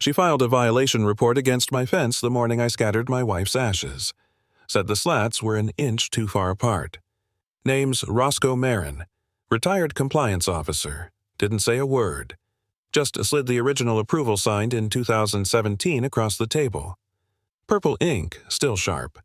She filed a violation report against my fence the morning I scattered my wife's ashes. Said the slats were an inch too far apart. Name's Roscoe Marin, retired compliance officer. Didn't say a word. Just slid the original approval signed in 2017 across the table. Purple ink, still sharp.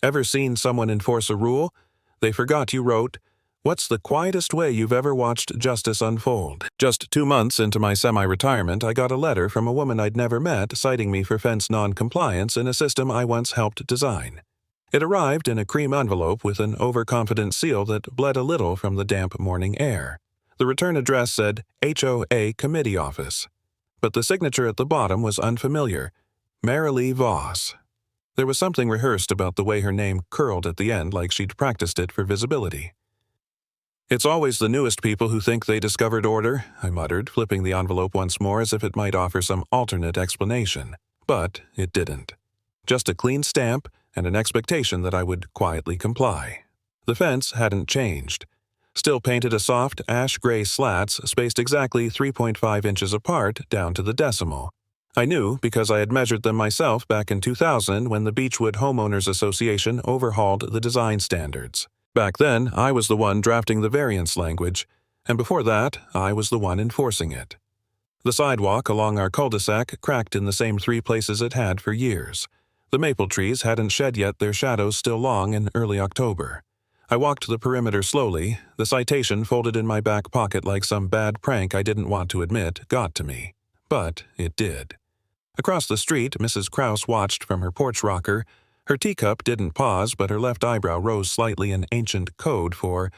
Ever seen someone enforce a rule? They forgot you wrote, "What's the quietest way you've ever watched justice unfold?" Just 2 months into my semi-retirement, I got a letter from a woman I'd never met citing me for fence non-compliance in a system I once helped design. It arrived in a cream envelope with an overconfident seal that bled a little from the damp morning air. The return address said HOA Committee Office, but the signature at the bottom was unfamiliar, Marilee Voss. There was something rehearsed about the way her name curled at the end like she'd practiced it for visibility. "It's always the newest people who think they discovered order," I muttered, flipping the envelope once more as if it might offer some alternate explanation. But it didn't. Just a clean stamp and an expectation that I would quietly comply. The fence hadn't changed. Still painted a soft ash-gray slats spaced exactly 3.5 inches apart down to the decimal. I knew because I had measured them myself back in 2000 when the Beechwood Homeowners Association overhauled the design standards. Back then, I was the one drafting the variance language, and before that, I was the one enforcing it. The sidewalk along our cul-de-sac cracked in the same 3 places it had for years. The maple trees hadn't shed yet, their shadows still long in early October. I walked the perimeter slowly, the citation folded in my back pocket like some bad prank I didn't want to admit got to me. But it did. Across the street, Mrs. Krause watched from her porch rocker. Her teacup didn't pause, but her left eyebrow rose slightly in ancient code for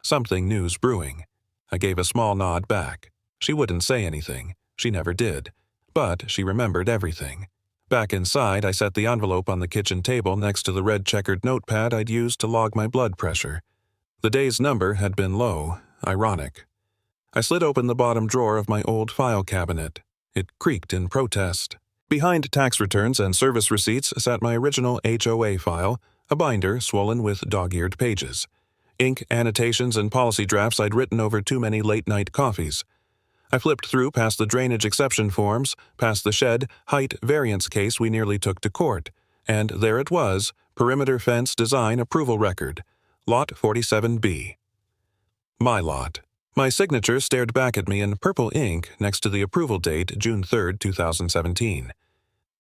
something new's brewing. I gave a small nod back. She wouldn't say anything. She never did. But she remembered everything. Back inside, I set the envelope on the kitchen table next to the red checkered notepad I'd used to log my blood pressure. The day's number had been low. Ironic. I slid open the bottom drawer of my old file cabinet. It creaked in protest. Behind tax returns and service receipts sat my original HOA file, a binder swollen with dog-eared pages. Ink, annotations, and policy drafts I'd written over too many late-night coffees. I flipped through past the drainage exception forms, past the shed height variance case we nearly took to court, and there it was, perimeter fence design approval record, Lot 47B. My lot. My signature stared back at me in purple ink next to the approval date, June 3, 2017.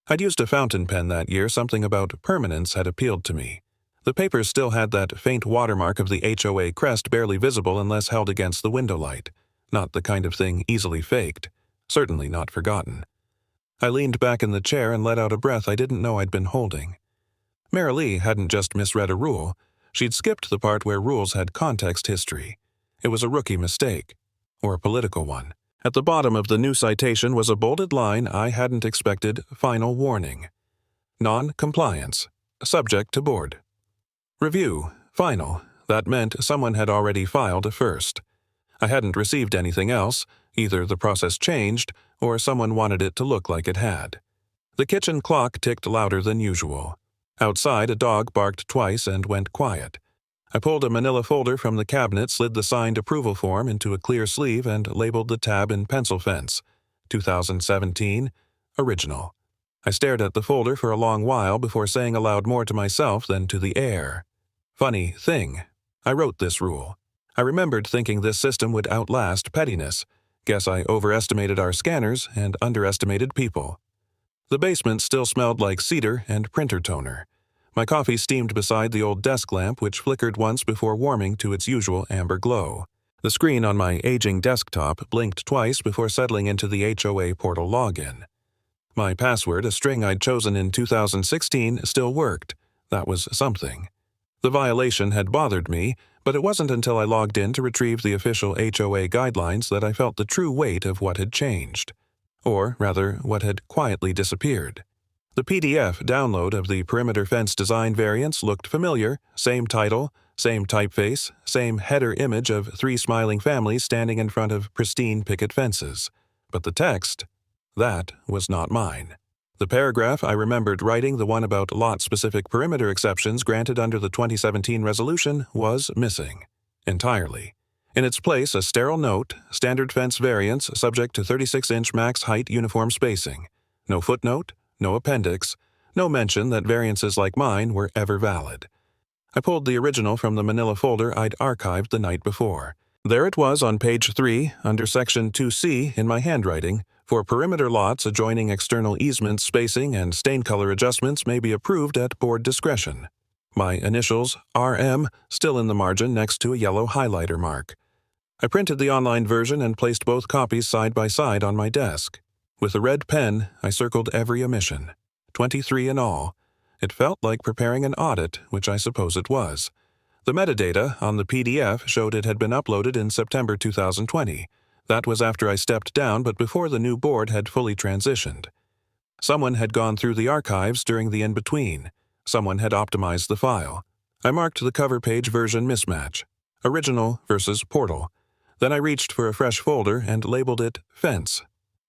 I'd used a fountain pen that year. Something about permanence had appealed to me. The paper still had that faint watermark of the HOA crest barely visible unless held against the window light. Not the kind of thing easily faked. Certainly not forgotten. I leaned back in the chair and let out a breath I didn't know I'd been holding. Marilee hadn't just misread a rule. She'd skipped the part where rules had context history. It was a rookie mistake. Or a political one. At the bottom of the new citation was a bolded line I hadn't expected. Final warning. Non-compliance. Subject to board. Review. Final. That meant someone had already filed a first. I hadn't received anything else. Either the process changed, or someone wanted it to look like it had. The kitchen clock ticked louder than usual. Outside, a dog barked twice and went quiet. I pulled a manila folder from the cabinet, slid the signed approval form into a clear sleeve, and labeled the tab in pencil fence. 2017, original. I stared at the folder for a long while before saying aloud more to myself than to the air. Funny thing. I wrote this rule. I remembered thinking this system would outlast pettiness. Guess I overestimated our scanners and underestimated people. The basement still smelled like cedar and printer toner. My coffee steamed beside the old desk lamp, which flickered once before warming to its usual amber glow. The screen on my aging desktop blinked twice before settling into the HOA portal login. My password, a string I'd chosen in 2016, still worked. That was something. The violation had bothered me, but it wasn't until I logged in to retrieve the official HOA guidelines that I felt the true weight of what had changed. Or, rather, what had quietly disappeared. The PDF download of the perimeter fence design variants looked familiar, same title, same typeface, same header image of 3 smiling families standing in front of pristine picket fences. But the text, that was not mine. The paragraph I remembered writing, the one about lot-specific perimeter exceptions granted under the 2017 resolution, was missing. Entirely. In its place, a sterile note, standard fence variance subject to 36-inch max height uniform spacing. No footnote, no appendix, no mention that variances like mine were ever valid. I pulled the original from the manila folder I'd archived the night before. There it was on page 3, under section 2C in my handwriting. For perimeter lots adjoining external easements, spacing and stain color adjustments may be approved at board discretion. My initials, RM, still in the margin next to a yellow highlighter mark. I printed the online version and placed both copies side by side on my desk. With a red pen, I circled every omission. 23 in all. It felt like preparing an audit, which I suppose it was. The metadata on the PDF showed it had been uploaded in September 2020. That was after I stepped down, but before the new board had fully transitioned. Someone had gone through the archives during the in-between. Someone had optimized the file. I marked the cover page version mismatch. Original versus portal. Then I reached for a fresh folder and labeled it Fence.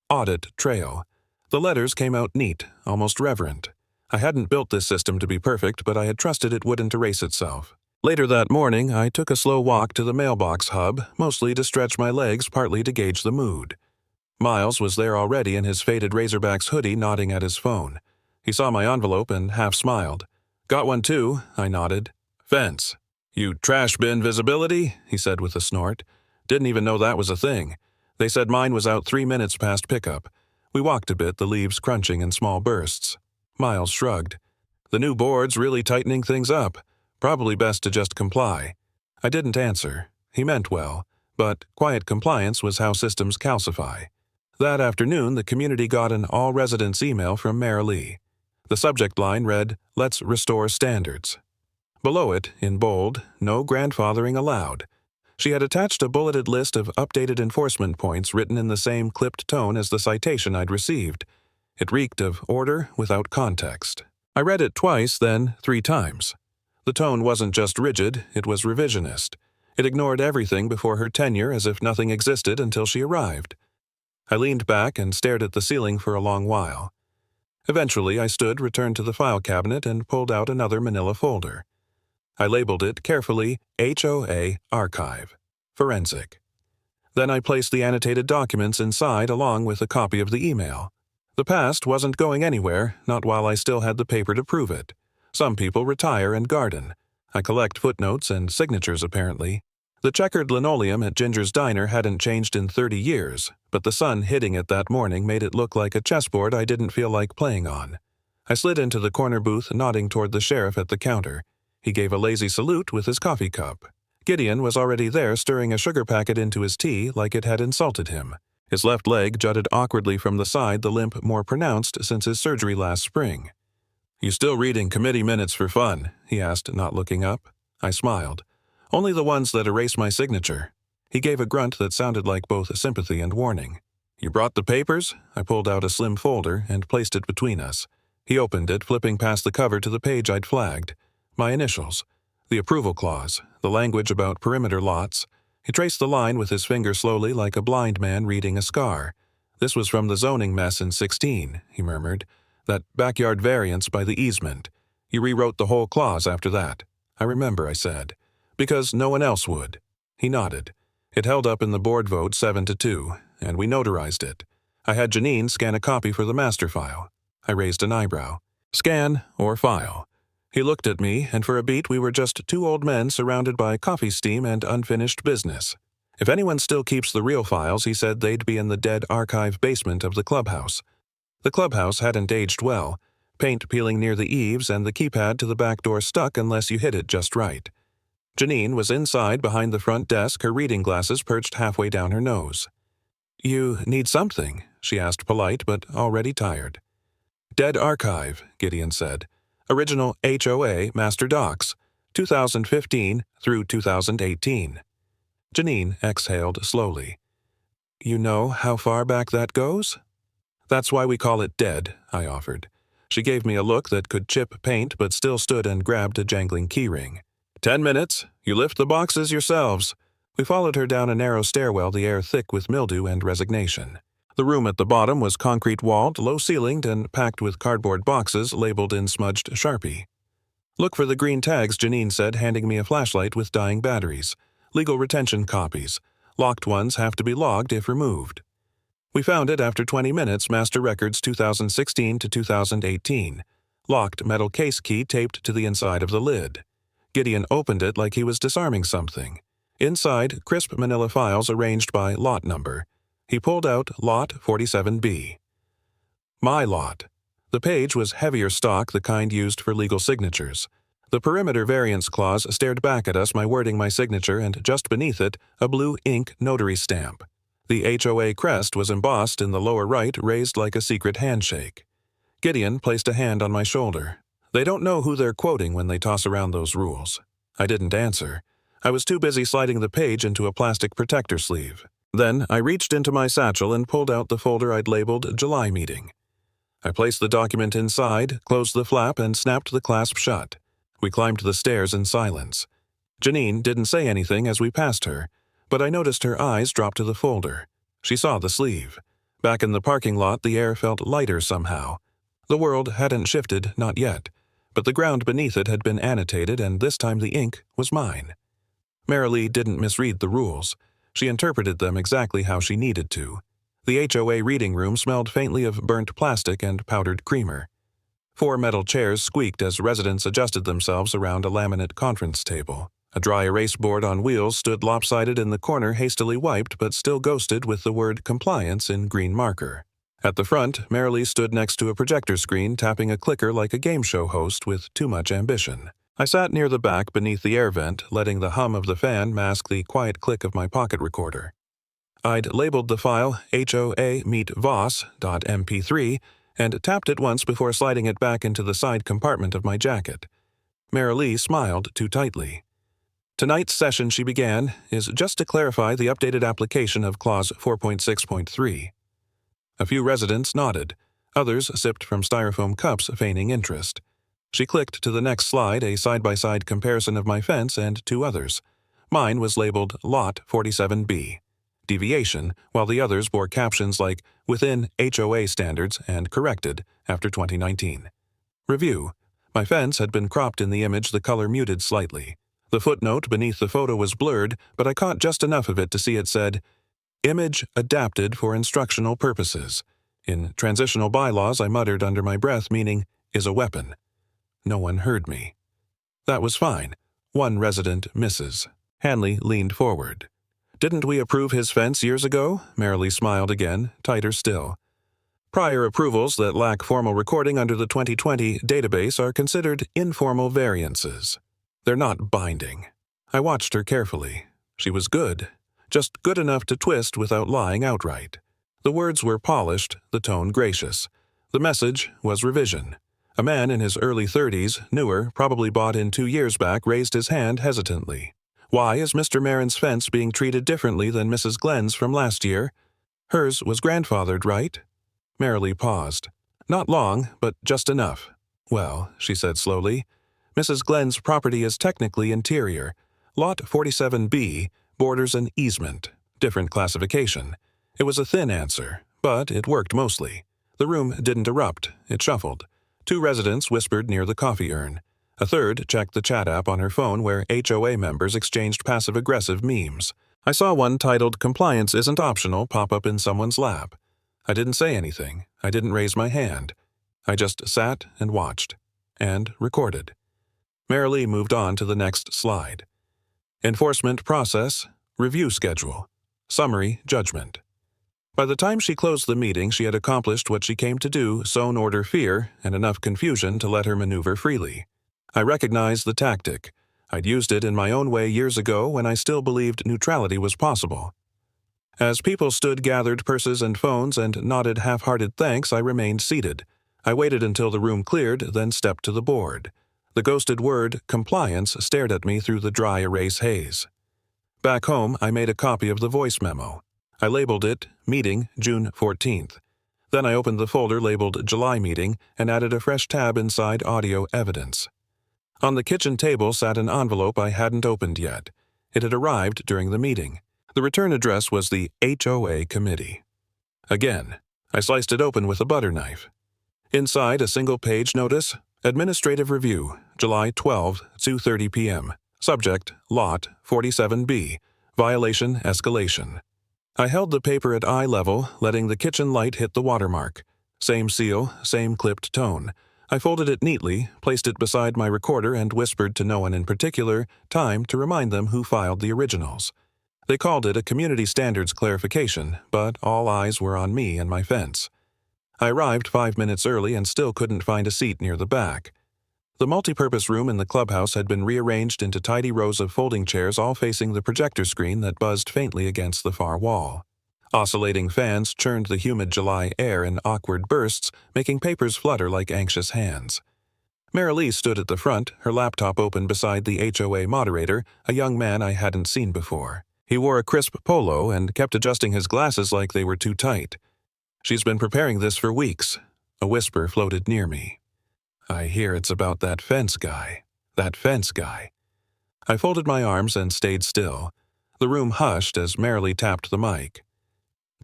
Audit Trail. The letters came out neat, almost reverent. I hadn't built this system to be perfect, but I had trusted it wouldn't erase itself. Later that morning, I took a slow walk to the mailbox hub, mostly to stretch my legs, partly to gauge the mood. Miles was there already in his faded Razorbacks hoodie, nodding at his phone. He saw my envelope and half smiled. "Got one too," I nodded. "Fence. You trash bin visibility?" he said with a snort. "Didn't even know that was a thing. They said mine was out 3 minutes past pickup." We walked a bit, the leaves crunching in small bursts. Miles shrugged. "The new board's really tightening things up. Probably best to just comply." I didn't answer. He meant well, but quiet compliance was how systems calcify. That afternoon, the community got an all-residents email from Mayor Lee. The subject line read, "Let's restore standards." Below it, in bold, "No grandfathering allowed." She had attached a bulleted list of updated enforcement points written in the same clipped tone as the citation I'd received. It reeked of order without context. I read it twice, then 3 times. The tone wasn't just rigid, it was revisionist. It ignored everything before her tenure as if nothing existed until she arrived. I leaned back and stared at the ceiling for a long while. Eventually, I stood, returned to the file cabinet, and pulled out another manila folder. I labeled it carefully HOA Archive, Forensic. Then I placed the annotated documents inside along with a copy of the email. The past wasn't going anywhere, not while I still had the paper to prove it. Some people retire and garden. I collect footnotes and signatures, apparently. The checkered linoleum at Ginger's Diner hadn't changed in 30 years, but the sun hitting it that morning made it look like a chessboard I didn't feel like playing on. I slid into the corner booth, nodding toward the sheriff at the counter. He gave a lazy salute with his coffee cup. Gideon was already there, stirring a sugar packet into his tea like it had insulted him. His left leg jutted awkwardly from the side, the limp more pronounced since his surgery last spring. "You still reading committee minutes for fun?" he asked, not looking up. I smiled. "Only the ones that erase my signature." He gave a grunt that sounded like both sympathy and warning. "You brought the papers?" I pulled out a slim folder and placed it between us. He opened it, flipping past the cover to the page I'd flagged. My initials. The approval clause. The language about perimeter lots. He traced the line with his finger slowly like a blind man reading a scar. "This was from the zoning mess in 16, he murmured. "That backyard variance by the easement. You rewrote the whole clause after that." "I remember," I said. "Because no one else would." He nodded. It held up in the board vote 7-2, and we notarized it. I had Janine scan a copy for the master file. I raised an eyebrow. "Scan or file?" He looked at me, and for a beat we were just 2 old men surrounded by coffee steam and unfinished business. If anyone still keeps the real files, he said they'd be in the dead archive basement of the clubhouse. The clubhouse hadn't aged well, paint peeling near the eaves and the keypad to the back door stuck unless you hit it just right. Janine was inside behind the front desk, her reading glasses perched halfway down her nose. "You need something?" she asked, polite but already tired. "Dead archive," Gideon said. "Original HOA Master Docs, 2015 through 2018. Janine exhaled slowly. "You know how far back that goes?" "That's why we call it dead," I offered. She gave me a look that could chip paint but still stood and grabbed a jangling keyring. 10 minutes. You lift the boxes yourselves." We followed her down a narrow stairwell, the air thick with mildew and resignation. The room at the bottom was concrete-walled, low-ceilinged, and packed with cardboard boxes labeled in smudged Sharpie. "Look for the green tags," Janine said, handing me a flashlight with dying batteries. "Legal retention copies. Locked ones have to be logged if removed." We found it after 20 minutes, Master Records 2016 to 2018. Locked metal case key taped to the inside of the lid. Gideon opened it like he was disarming something. Inside, crisp manila files arranged by lot number. He pulled out Lot 47B. My lot. The page was heavier stock, the kind used for legal signatures. The perimeter variance clause stared back at us, my wording my signature, and just beneath it, a blue ink notary stamp. The HOA crest was embossed in the lower right, raised like a secret handshake. Gideon placed a hand on my shoulder. They don't know who they're quoting when they toss around those rules. I didn't answer. I was too busy sliding the page into a plastic protector sleeve. Then I reached into my satchel and pulled out the folder I'd labeled July Meeting. I placed the document inside, closed the flap, and snapped the clasp shut. We climbed the stairs in silence. Janine didn't say anything as we passed her, but I noticed her eyes drop to the folder. She saw the sleeve. Back in the parking lot, the air felt lighter somehow. The world hadn't shifted, not yet, but the ground beneath it had been annotated, and this time the ink was mine. Marilee didn't misread the rules. She interpreted them exactly how she needed to. The HOA reading room smelled faintly of burnt plastic and powdered creamer. 4 metal chairs squeaked as residents adjusted themselves around a laminate conference table. A dry erase board on wheels stood lopsided in the corner, hastily wiped but still ghosted with the word compliance in green marker. At the front, Marilee stood next to a projector screen, tapping a clicker like a game show host with too much ambition. I sat near the back beneath the air vent, letting the hum of the fan mask the quiet click of my pocket recorder. I'd labeled the file HOA Meet Voss.mp3 and tapped it once before sliding it back into the side compartment of my jacket. Marilee smiled too tightly. Tonight's session, she began, is just to clarify the updated application of Clause 4.6.3. A few residents nodded. Others sipped from styrofoam cups, feigning interest. She clicked to the next slide, a side-by-side comparison of my fence and 2 others. Mine was labeled Lot 47B. Deviation, while the others bore captions like within HOA standards and corrected after 2019. Review. My fence had been cropped in the image, the color muted slightly. The footnote beneath the photo was blurred, but I caught just enough of it to see it said, Image adapted for instructional purposes. In transitional bylaws, I muttered under my breath, meaning, is a weapon. No one heard me. That was fine. One resident misses. Hanley leaned forward. Didn't we approve his fence years ago? Marilee smiled again, tighter still. Prior approvals that lack formal recording under the 2020 database are considered informal variances. They're not binding. I watched her carefully. She was good, just good enough to twist without lying outright. The words were polished, the tone gracious. The message was revision. A man in his early 30s, newer, probably bought in 2 years back, raised his hand hesitantly. Why is Mr. Marin's fence being treated differently than Mrs. Glenn's from last year? Hers was grandfathered, right? Marilee paused. Not long, but just enough. Well, she said slowly, Mrs. Glenn's property is technically interior. Lot 47B borders an easement, different classification. It was a thin answer, but it worked mostly. The room didn't erupt, it shuffled. 2 residents whispered near the coffee urn. A third checked the chat app on her phone where HOA members exchanged passive-aggressive memes. I saw one titled Compliance Isn't Optional pop up in someone's lap. I didn't say anything. I didn't raise my hand. I just sat and watched. And recorded. Marilee moved on to the next slide. Enforcement process, review schedule, summary judgment. By the time she closed the meeting, she had accomplished what she came to do, sown order fear and enough confusion to let her maneuver freely. I recognized the tactic. I'd used it in my own way years ago when I still believed neutrality was possible. As people stood gathered, purses and phones, and nodded half-hearted thanks, I remained seated. I waited until the room cleared, then stepped to the board. The ghosted word, compliance, stared at me through the dry erase haze. Back home, I made a copy of the voice memo. I labeled it, Meeting, June 14th. Then I opened the folder labeled July Meeting and added a fresh tab inside Audio Evidence. On the kitchen table sat an envelope I hadn't opened yet. It had arrived during the meeting. The return address was the HOA committee. Again, I sliced it open with a butter knife. Inside, a single-page notice, Administrative Review, July 12, 2:30 p.m. Subject, Lot 47B, Violation Escalation. I held the paper at eye level, letting the kitchen light hit the watermark. Same seal, same clipped tone. I folded it neatly, placed it beside my recorder, and whispered to no one in particular, time to remind them who filed the originals. They called it a community standards clarification, but all eyes were on me and my fence. I arrived 5 minutes early and still couldn't find a seat near the back. The multipurpose room in the clubhouse had been rearranged into tidy rows of folding chairs, all facing the projector screen that buzzed faintly against the far wall. Oscillating fans churned the humid July air in awkward bursts, making papers flutter like anxious hands. Marilee stood at the front, her laptop open beside the HOA moderator, a young man I hadn't seen before. He wore a crisp polo and kept adjusting his glasses like they were too tight. "She's been preparing this for weeks." A whisper floated near me. "I hear it's about that fence guy. That fence guy." I folded my arms and stayed still. The room hushed as Marilee tapped the mic.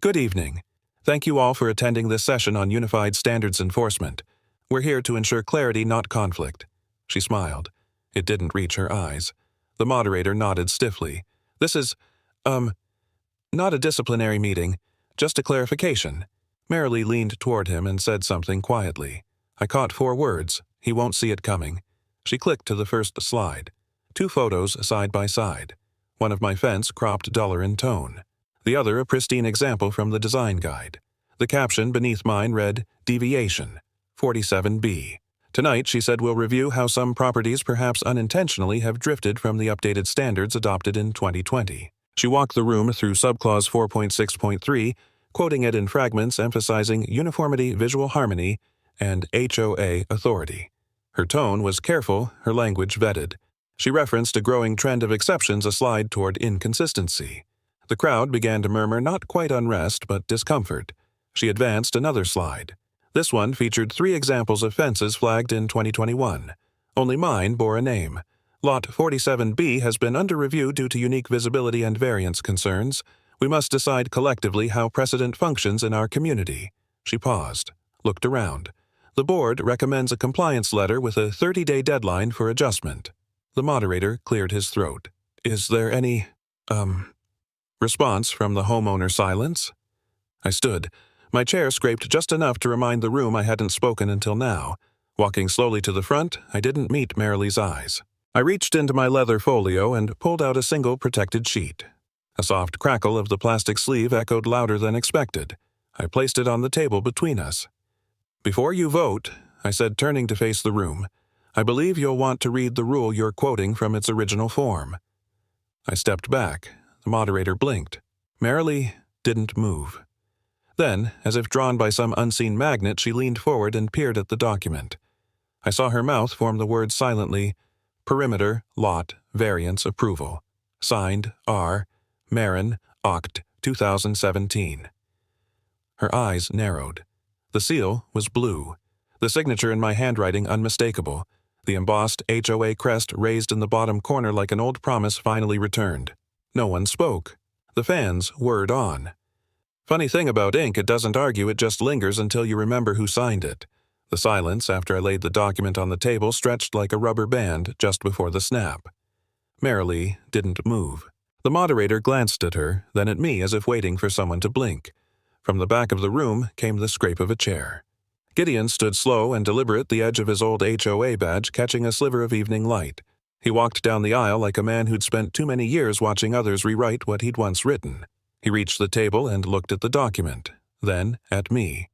"Good evening. Thank you all for attending this session on Unified Standards Enforcement. We're here to ensure clarity, not conflict." She smiled. It didn't reach her eyes. The moderator nodded stiffly. "This is, not a disciplinary meeting, just a clarification." Marilee leaned toward him and said something quietly. I caught 4 words. "He won't see it coming." She clicked to the first slide. 2 photos side by side. One of my fence cropped duller in tone. The other a pristine example from the design guide. The caption beneath mine read, "Deviation, 47B." Tonight, she said, we'll review how some properties perhaps unintentionally have drifted from the updated standards adopted in 2020. She walked the room through subclause 4.6.3, quoting it in fragments emphasizing uniformity, visual harmony, and HOA authority. Her tone was careful, her language vetted. She referenced a growing trend of exceptions, a slide toward inconsistency. The crowd began to murmur not quite unrest, but discomfort. She advanced another slide. This one featured 3 examples of fences flagged in 2021. Only mine bore a name. Lot 47B has been under review due to unique visibility and variance concerns. We must decide collectively how precedent functions in our community. She paused, looked around. The board recommends a compliance letter with a 30-day deadline for adjustment. The moderator cleared his throat. Is there any, response from the homeowner? Silence? I stood. My chair scraped just enough to remind the room I hadn't spoken until now. Walking slowly to the front, I didn't meet Marilee's eyes. I reached into my leather folio and pulled out a single protected sheet. A soft crackle of the plastic sleeve echoed louder than expected. I placed it on the table between us. "Before you vote," I said, turning to face the room, "I believe you'll want to read the rule you're quoting from its original form." I stepped back. The moderator blinked. Marilee didn't move. Then, as if drawn by some unseen magnet, she leaned forward and peered at the document. I saw her mouth form the words silently, "Perimeter, Lot, Variance, Approval. Signed, R. Marin, Oct. 2017. Her eyes narrowed. The seal was blue. The signature in my handwriting unmistakable. The embossed HOA crest raised in the bottom corner like an old promise finally returned. No one spoke. The fans whirred on. Funny thing about ink, it doesn't argue, it just lingers until you remember who signed it. The silence after I laid the document on the table stretched like a rubber band just before the snap. Marilee didn't move. The moderator glanced at her, then at me as if waiting for someone to blink. From the back of the room came the scrape of a chair. Gideon stood slow and deliberate, the edge of his old HOA badge catching a sliver of evening light. He walked down the aisle like a man who'd spent too many years watching others rewrite what he'd once written. He reached the table and looked at the document, then at me.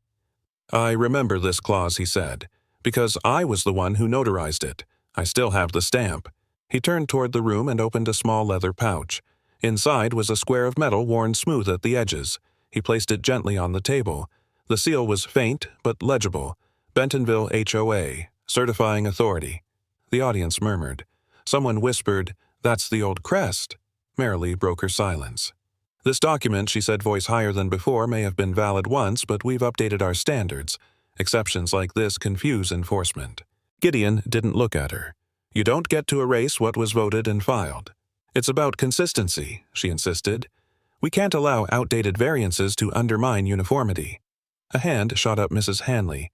"I remember this clause," he said, "because I was the one who notarized it. I still have the stamp." He turned toward the room and opened a small leather pouch. Inside was a square of metal worn smooth at the edges. He placed it gently on the table. The seal was faint but legible. Bentonville HOA, certifying authority. The audience murmured. Someone whispered, "That's the old crest." Marilee broke her silence. "This document," she said, voice higher than before, "may have been valid once, but we've updated our standards. Exceptions like this confuse enforcement." Gideon didn't look at her. "You don't get to erase what was voted and filed. It's about consistency," she insisted. "We can't allow outdated variances to undermine uniformity." A hand shot up Mrs. Hanley.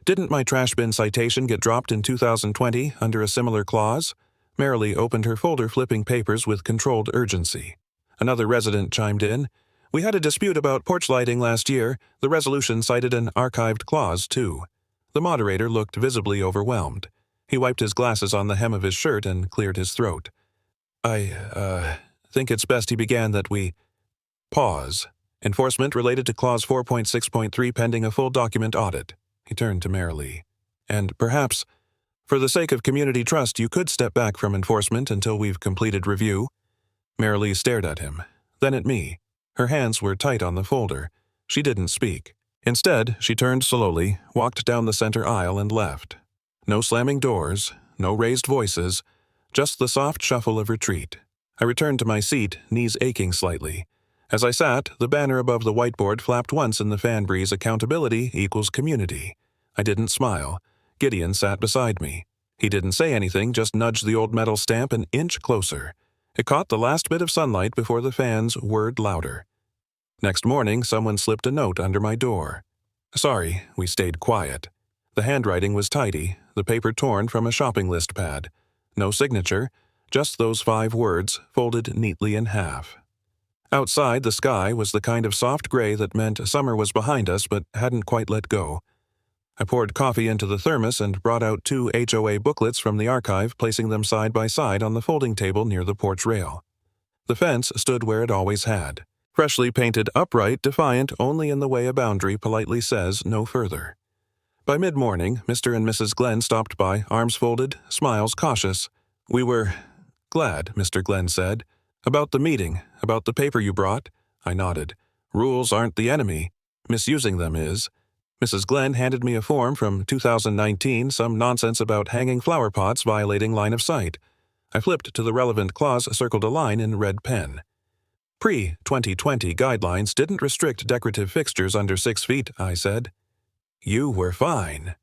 "Didn't my trash bin citation get dropped in 2020 under a similar clause?" Marilee opened her folder, flipping papers with controlled urgency. Another resident chimed in. We had a dispute about porch lighting last year. The resolution cited an archived clause, too. The moderator looked visibly overwhelmed. He wiped his glasses on the hem of his shirt and cleared his throat. I think it's best, he began, that we pause. Enforcement related to Clause 4.6.3 pending a full document audit. He turned to Marilee. And perhaps, for the sake of community trust, you could step back from enforcement until we've completed review. Marilee stared at him, then at me. Her hands were tight on the folder. She didn't speak. Instead, she turned slowly, walked down the center aisle, and left. No slamming doors, no raised voices, just the soft shuffle of retreat. I returned to my seat, knees aching slightly. As I sat, the banner above the whiteboard flapped once in the fan breeze: accountability equals community. I didn't smile. Gideon sat beside me. He didn't say anything, just nudged the old metal stamp an inch closer. It caught the last bit of sunlight before the fans whirred louder. Next morning, someone slipped a note under my door. Sorry, we stayed quiet. The handwriting was tidy, the paper torn from a shopping list pad. No signature, just those 5 words folded neatly in half. Outside, the sky was the kind of soft gray that meant summer was behind us but hadn't quite let go. I poured coffee into the thermos and brought out 2 HOA booklets from the archive, placing them side by side on the folding table near the porch rail. The fence stood where it always had, freshly painted, upright, defiant only in the way a boundary politely says no further. By mid-morning, Mr. and Mrs. Glenn stopped by, arms folded, smiles cautious. We were glad, Mr. Glenn said. About the meeting, about the paper you brought. I nodded. Rules aren't the enemy. Misusing them is. Mrs. Glenn handed me a form from 2019, some nonsense about hanging flower pots violating line of sight. I flipped to the relevant clause, circled a line in red pen. Pre-2020 guidelines didn't restrict decorative fixtures under 6 feet, I said. You were fine.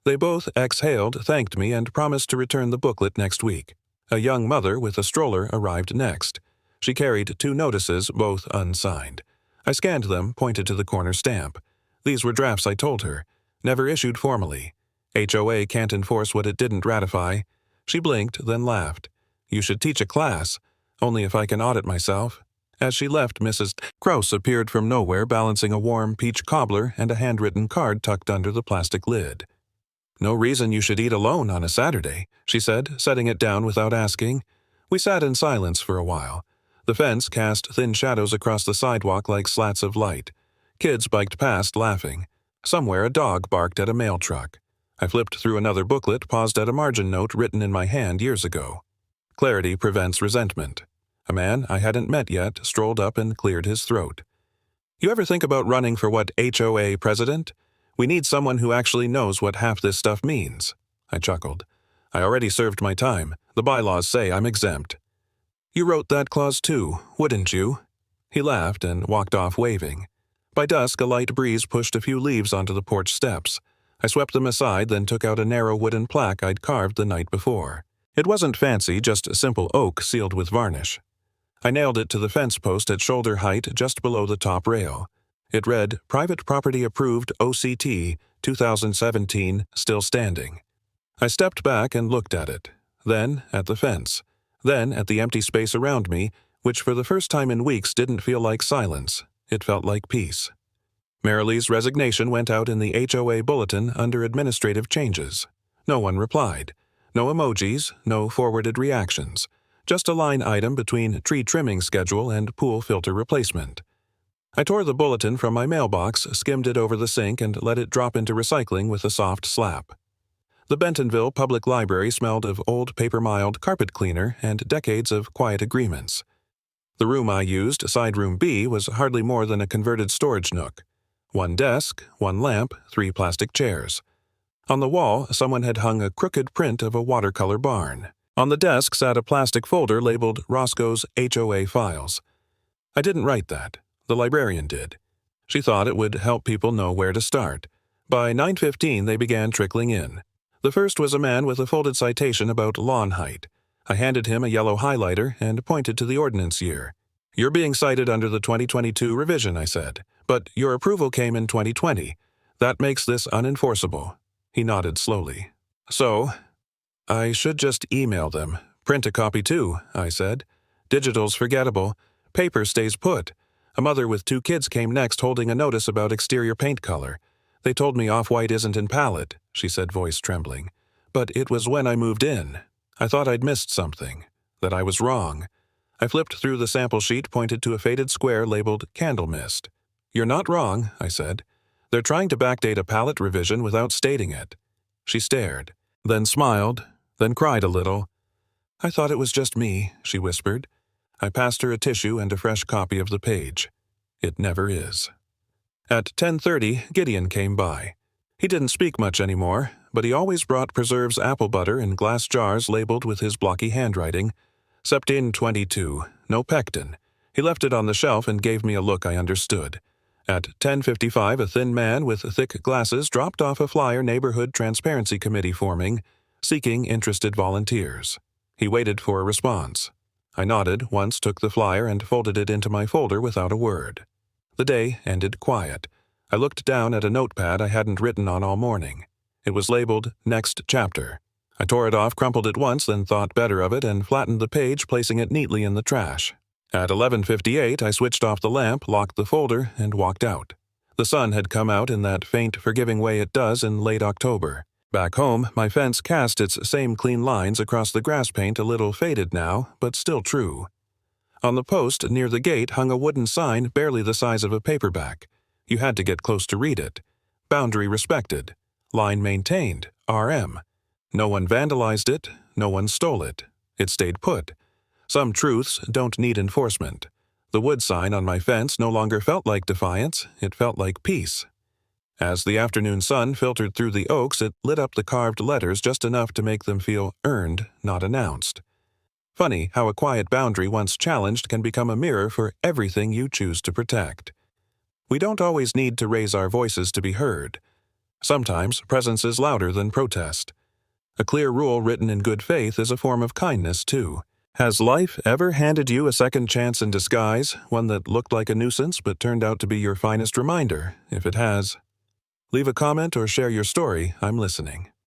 They both exhaled, thanked me, and promised to return the booklet next week. A young mother with a stroller arrived next. She carried 2 notices, both unsigned. I scanned them, pointed to the corner stamp. These were drafts, I told her, never issued formally. HOA can't enforce what it didn't ratify. She blinked, then laughed. You should teach a class, only if I can audit myself. As she left, Mrs. Krause appeared from nowhere, balancing a warm peach cobbler and a handwritten card tucked under the plastic lid. No reason you should eat alone on a Saturday, she said, setting it down without asking. We sat in silence for a while. The fence cast thin shadows across the sidewalk like slats of light. Kids biked past, laughing. Somewhere a dog barked at a mail truck. I flipped through another booklet, paused at a margin note written in my hand years ago. Clarity prevents resentment. A man I hadn't met yet strolled up and cleared his throat. You ever think about running for what, HOA president? We need someone who actually knows what half this stuff means. I chuckled. I already served my time. The bylaws say I'm exempt. You wrote that clause too, wouldn't you? He laughed and walked off waving. By dusk, a light breeze pushed a few leaves onto the porch steps. I swept them aside, then took out a narrow wooden plaque I'd carved the night before. It wasn't fancy, just a simple oak sealed with varnish. I nailed it to the fence post at shoulder height just below the top rail. It read, Private Property Approved OCT 2017, still standing. I stepped back and looked at it, then at the fence, then at the empty space around me, which for the first time in weeks didn't feel like silence. It felt like peace. Marilee's resignation went out in the HOA bulletin under administrative changes. No one replied. No emojis, no forwarded reactions. Just a line item between tree trimming schedule and pool filter replacement. I tore the bulletin from my mailbox, skimmed it over the sink, and let it drop into recycling with a soft slap. The Bentonville Public Library smelled of old paper-miled carpet cleaner and decades of quiet agreements. The room I used, side room B, was hardly more than a converted storage nook. 1 desk, 1 lamp, 3 plastic chairs. On the wall, someone had hung a crooked print of a watercolor barn. On the desk sat a plastic folder labeled Roscoe's HOA files. I didn't write that. The librarian did. She thought it would help people know where to start. By 9:15, they began trickling in. The first was a man with a folded citation about lawn height. I handed him a yellow highlighter and pointed to the ordinance year. You're being cited under the 2022 revision, I said, but your approval came in 2020. That makes this unenforceable. He nodded slowly. So, I should just email them. Print a copy too, I said. Digital's forgettable. Paper stays put. A mother with 2 kids came next holding a notice about exterior paint color. They told me off-white isn't in palette, she said, voice trembling. But it was when I moved in. I thought I'd missed something, that I was wrong. I flipped through the sample sheet, pointed to a faded square labeled Candle Mist. You're not wrong, I said. They're trying to backdate a palette revision without stating it. She stared, then smiled, then cried a little. I thought it was just me, she whispered. I passed her a tissue and a fresh copy of the page. It never is. At 10:30, Gideon came by. He didn't speak much anymore, but he always brought Preserve's apple butter in glass jars labeled with his blocky handwriting. Septine 22, no pectin. He left it on the shelf and gave me a look I understood. At 10:55, a thin man with thick glasses dropped off a flyer Neighborhood Transparency Committee forming, seeking interested volunteers. He waited for a response. I nodded, once took the flyer and folded it into my folder without a word. The day ended quiet. I looked down at a notepad I hadn't written on all morning. It was labeled Next Chapter. I tore it off, crumpled it once, then thought better of it and flattened the page, placing it neatly in the trash. At 11:58, I switched off the lamp, locked the folder, and walked out. The sun had come out in that faint, forgiving way it does in late October. Back home, my fence cast its same clean lines across the grass paint, a little faded now, but still true. On the post near the gate hung a wooden sign barely the size of a paperback. You had to get close to read it. Boundary respected. Line maintained. RM. No one vandalized it. No one stole it. It stayed put. Some truths don't need enforcement. The wood sign on my fence no longer felt like defiance. It felt like peace. As the afternoon sun filtered through the oaks, it lit up the carved letters just enough to make them feel earned, not announced. Funny how a quiet boundary once challenged can become a mirror for everything you choose to protect. We don't always need to raise our voices to be heard. Sometimes presence is louder than protest. A clear rule written in good faith is a form of kindness, too. Has life ever handed you a second chance in disguise, one that looked like a nuisance but turned out to be your finest reminder? If it has, leave a comment or share your story. I'm listening.